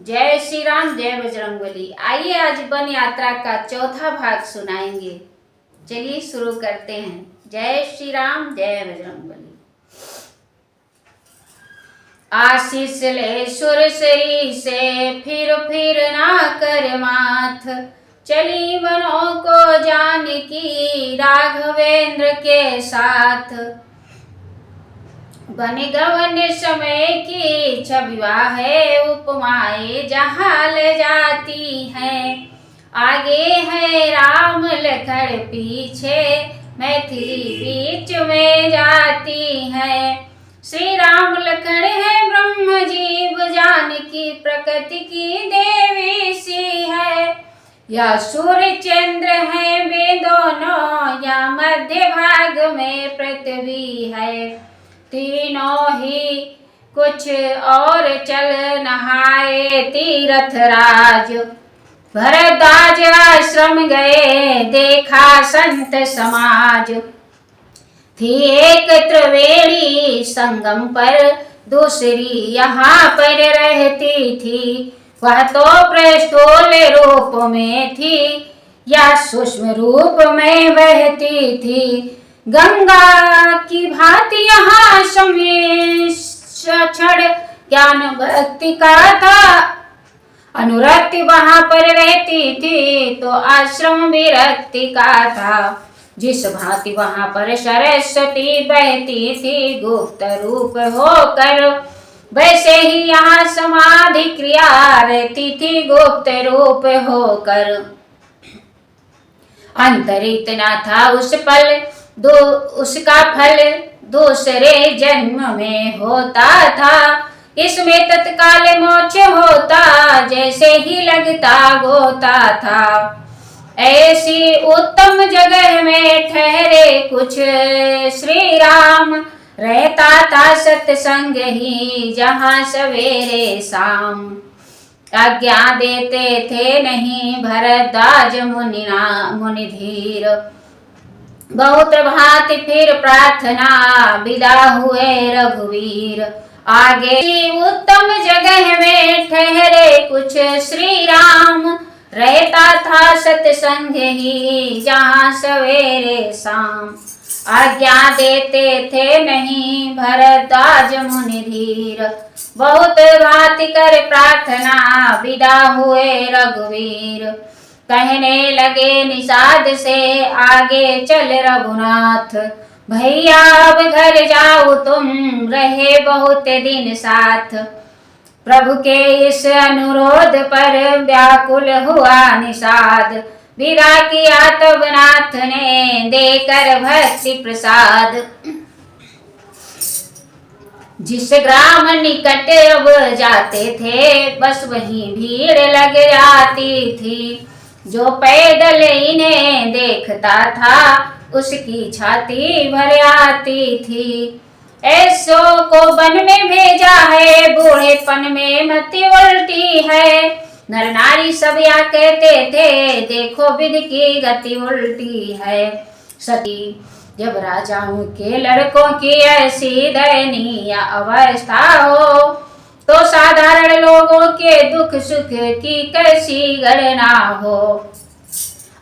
जय श्री राम, जय बजरंगबली। आइए आज वन यात्रा का चौथा भाग सुनाएंगे। चलिए शुरू करते हैं। जय श्री राम, जय बजरंगबली। आशीष ले सुरसरी से फिर ना कर माथ, चली वनों को जानकी राघवेंद्र के साथ। बन गवन समय की छविवा है, उपमाएं जहाँ ले जाती हैं। आगे है राम लखन, पीछे मैथिली बीच में जाती है। श्री राम लखन है ब्रह्म जीव, जानकी प्रकृति की देवी सी है। या सूर्य चंद्र है वे दोनों, या मध्य भाग में पृथ्वी है। तीनों ही कुछ और चल नहाए तीर्थ राज। भरद्वाज आश्रम गए, देखा संत समाज। थी एक त्रिवेणी संगम पर, दूसरी यहाँ पर रहती थी। वह तो प्रस्थूल रूप में थी, या सूक्ष्म रूप में बहती थी। गंगा की भांति यहाँ क्षण ज्ञान भक्ति का था। अनुरक्ति वहां पर रहती थी, तो आश्रम विरक्ति का था। जिस भांति वहां पर सरस्वती बहती थी गुप्त रूप होकर, वैसे ही यहाँ समाधि क्रिया रहती थी गुप्त रूप होकर। अंतर इतना था उस पल, उसका फल दूसरे जन्म में होता था। इसमें तत्काल मोक्ष होता, जैसे ही लगता गोता था। ऐसी उत्तम जगह में ठहरे कुछ श्री राम, रहता था सत्संग ही जहाँ सवेरे शाम। आज्ञा देते थे नहीं भरद्वाज मुनि धीर। बहुत भांति फिर प्रार्थना, विदा हुए रघुवीर। आगे उत्तम जगह में ठहरे कुछ श्री राम, रहता था सत्संग ही जहाँ सवेरे शाम। आज्ञा देते थे नहीं भरद्वाज मुनि धीर। बहुत भांति कर प्रार्थना, विदा हुए रघुवीर। कहने लगे निषाद से, आगे चल रघुनाथ। भैया अब घर जाओ तुम, रहे बहुत दिन साथ। प्रभु के इस अनुरोध पर व्याकुल हुआ निषाद। विदा किया तब नाथ ने, देकर भक्ति प्रसाद। जिस ग्राम निकट अब जाते थे, बस वहीं भीड़ लग जाती थी। जो पैदल इन्हें देखता था, उसकी छाती भर आती थी। ऐसो को वन में भेजा है, बूढ़ेपन में मति उल्टी है। नर नारी सब या कहते थे, देखो विधि की गति उल्टी है। सती जब राजाओं के लड़कों की ऐसी दयनीय अवस्था हो, तो साधारण लोगों के दुख सुख की कैसी गणना हो।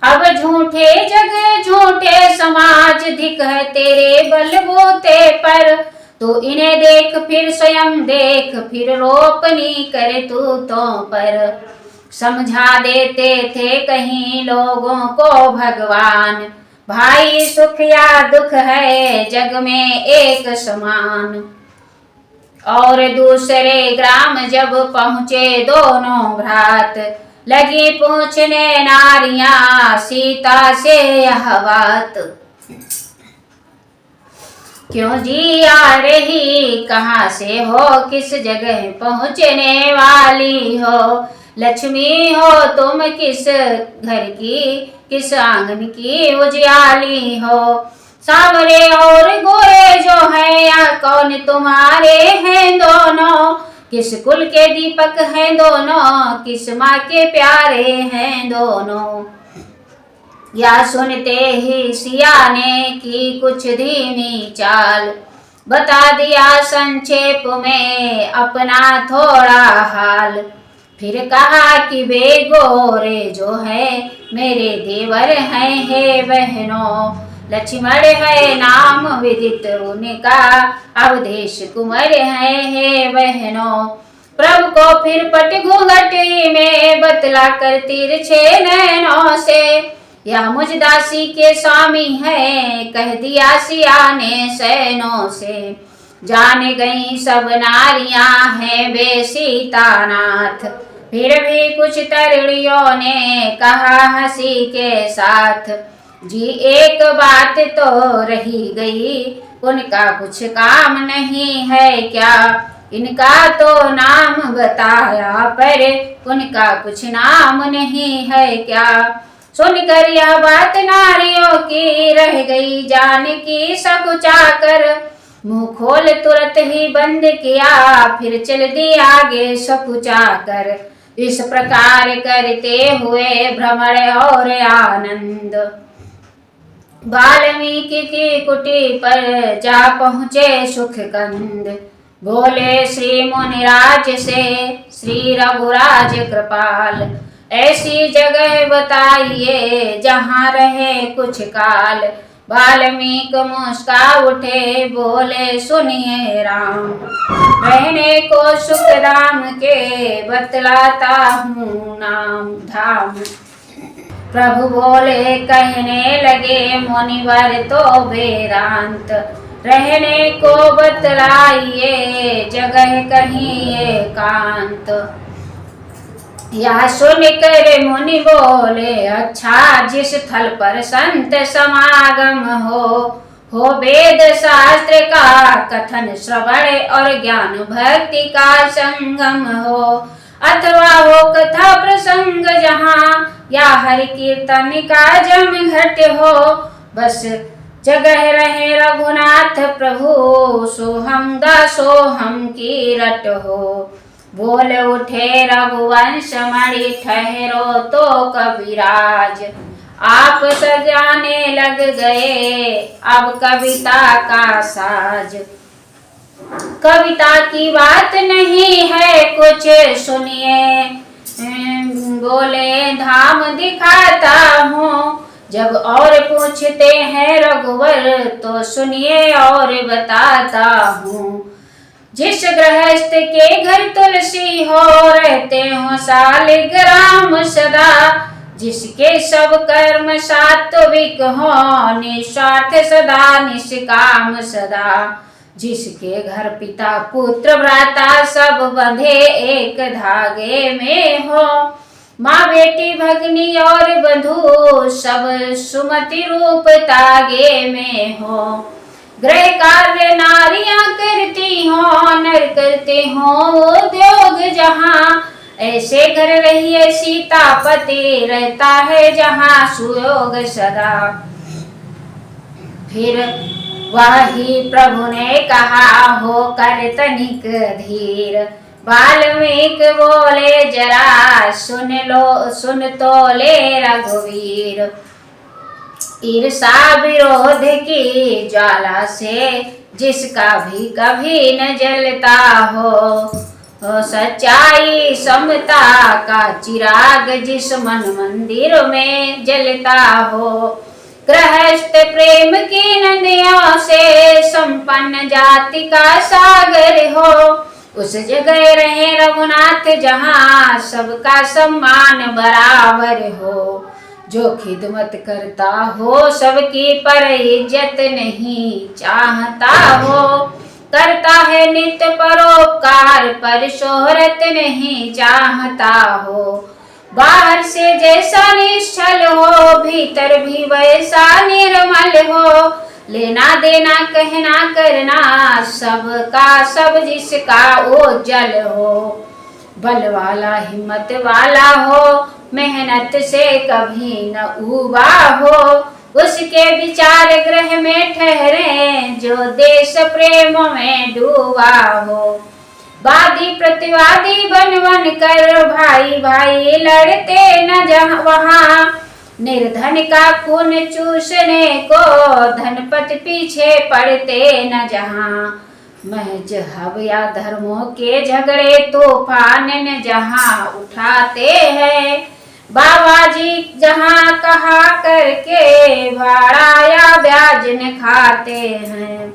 अब झूठे जग झूठे समाज, धिक है तेरे बलबूते पर। तो इन्हें देख फिर स्वयं देख, फिर रोपनी कर तूतों पर। समझा देते थे कहीं लोगों को भगवान, भाई सुख या दुख है जग में एक समान। और दूसरे ग्राम जब पहुँचे दोनों भ्रात, लगी पूछने नारियां सीता से यह बात। क्यों जी आ रही, कहाँ से हो, किस जगह पहुँचने वाली हो। लक्ष्मी हो तुम किस घर की, किस आंगन की उजियाली हो। सांवरे और गोरे जो हैं, या कौन तुम्हारे हैं दोनों। किस कुल के दीपक हैं दोनों, किस माँ के प्यारे हैं दोनों। या सुनते ही सिया ने की कुछ धीमी चाल, बता दिया संक्षेप में अपना थोड़ा हाल। फिर कहा कि वे गोरे जो है मेरे देवर हैं हे बहनों, लक्ष्मण है नाम विदित उनका, अवधेश कुंवर है हे बहनों। प्रभु को फिर पट घूंघटी में बतला कर तिरछे नैनों से, यह मुझ दासी के स्वामी है, कह दिया सिया ने सैनों से। जान गई सब नारियां हैं वे सीतानाथ, फिर भी कुछ तरुणियों ने कहा हंसी के साथ, जी एक बात तो रही गई, उनका कुछ काम नहीं है क्या, इनका तो नाम बताया पर उनका कुछ नाम नहीं है क्या। सुनकर यह बात नारियों की रह गई जान की सकुचा कर, मुंह खोल तुरंत ही बंद किया, फिर चल दी आगे सकुचा कर। इस प्रकार करते हुए भ्रमण और आनंद वाल्मीकि की कुटी पर जा पहुँचे सुखकंद। बोले श्री मुनिराज से श्री रघुराज कृपाल, ऐसी जगह बताइए जहाँ रहे कुछ काल। वाल्मीकि मुस्का उठे बोले सुनिए राम, रहने को सुख राम के बतलाता हूँ नाम धाम। प्रभु बोले कहने लगे मुनिवर तो वेदांत, रहने को बतलाइए जगह कहीं एकांत। यह सुनकर मुनि बोले अच्छा, जिस थल पर संत समागम हो वेद शास्त्र का कथन श्रवण और ज्ञान भक्ति का संगम हो, अथवा हो कथा प्रसंग जहाँ या हरि कीर्तन का जम घट हो, बस जगह रहे रघुनाथ प्रभु, सोहम दासोहम की रट हो। बोल उठे रघुवंश मणि ठहरो तो कविराज, आप सजाने लग गए अब कविता का साज। कविता की बात नहीं है कुछ सुनिए, बोले धाम दिखाता हूँ, जब और पूछते हैं रघुवर तो सुनिए और बताता हूँ। जिस गृहस्थ के घर तुलसी हो रहते हो सालिग्राम सदा, जिसके सब कर्म सात्विक हो निस्वार्थ सदा निष्काम सदा, जिसके घर पिता पुत्र भ्राता सब बंधे एक धागे में हो, माँ बेटी भगनी और बंधु सब सुमति रूप तागे में हो। गृह कार्य नारियां करती हो नर करते हो उद्योग जहाँ, ऐसे घर रहिए सीतापति रहता है जहाँ सुयोग सदा। फिर वही प्रभु ने कहा हो कर तनिक धीर, वाल्मीकि बोले जरा सुन तो ले रघुवीर। ईर्षा विरोध की ज्वाला से जिसका भी कभी न जलता हो, सच्चाई समता का चिराग जिस मन मंदिर में जलता हो, गृहस्थ प्रेम की नदियों से संपन्न जाति का सागर हो, उस जगह रहे रघुनाथ जहाँ सबका सम्मान बराबर हो। जो खिदमत करता हो सबकी पर इज्जत नहीं चाहता हो, करता है नित्य परोपकार पर शोहरत नहीं चाहता हो। बाहर से जैसा निश्चल हो भीतर भी वैसा निर्मल हो, लेना देना कहना करना सबका सब जिसका ओझल हो। बल वाला हिम्मत वाला हो मेहनत से कभी न उबा हो, उसके विचार गृह में ठहरे जो देश प्रेम में डूबा हो। वादी प्रतिवादी बन बन कर भाई भाई लड़ते न जहाँ वहाँ, निर्धन का खून चूसने को धनपति पीछे पड़ते न जहाँ। महज हव्या धर्मों के झगड़े तूफान न जहाँ उठाते हैं, बाबा जी जहाँ कहा करके भाड़ा या ब्याज न खाते हैं।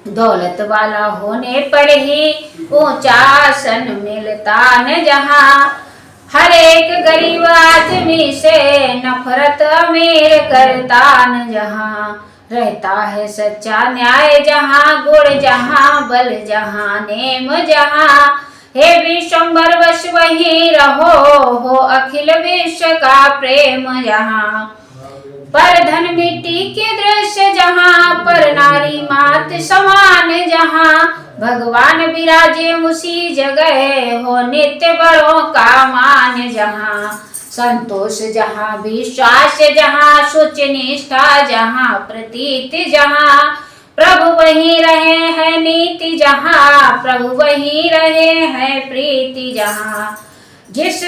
दौलत वाला होने पर ही ऊंचा आसन मिलता न जहाँ, हर एक गरीब आदमी से नफरत अमीर करता न जहाँ। रहता है सच्चा न्याय जहाँ, गुण जहाँ, बल जहाँ, नेम जहाँ। हे विश्वम्भर वश वहीं रहो, हो अखिल विश्व का प्रेम जहाँ। पर धन मिट्टी के दृश्य जहाँ, पर नारी मात समान जहाँ। भगवान विराजे उसी जगह, हो नित्य बड़ों का मान जहाँ। संतोष जहाँ, विश्वास जहाँ, शुच निष्ठा जहाँ, प्रतीत जहाँ। प्रभु वहीं रहे हैं नीति जहाँ, प्रभु वहीं रहे हैं प्रीति जहाँ। जिस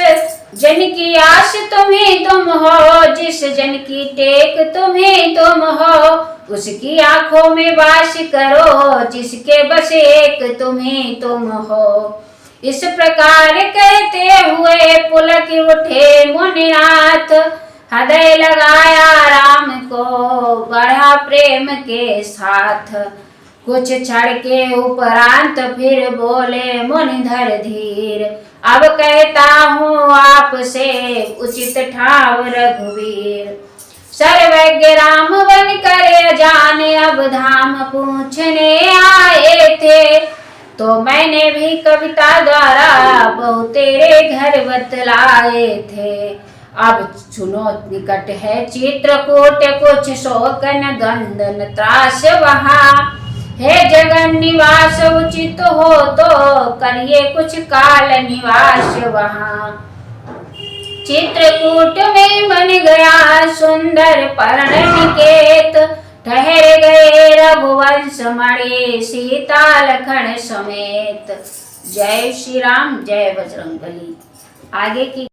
जन की आस तुम्हें तुम हो, जिस जन की टेक तुम्हें तुम हो, उसकी आंखों में वास करो, जिसके बस एक तुम्हें तुम हो। इस प्रकार कहते हुए पुलक उठे मुनिनाथ, हृदय लगाया राम को बढ़ा प्रेम के साथ। कुछ क्षण के उपरांत फिर बोले मुनिधर धीर, अब कहता हूँ आपसे उचित ठाव रघुवीर। सर्वज्ञ राम बन कर जाने अब धाम पूछने आए थे, तो मैंने भी कविता द्वारा बहु तेरे घर बतलाए थे। अब सुनो निकट है चित्रकूट, कुछ शोकन गंदन त्रास वहाँ। हे जगन निवास उचित हो तो करिए कुछ काल निवास वहाँ। चित्रकूट में बन गया सुंदर पर्ण निकेत, ठहर गए रघुवंश मणि सीता लखन समेत। जय श्री राम, जय बजरंगबली। आगे की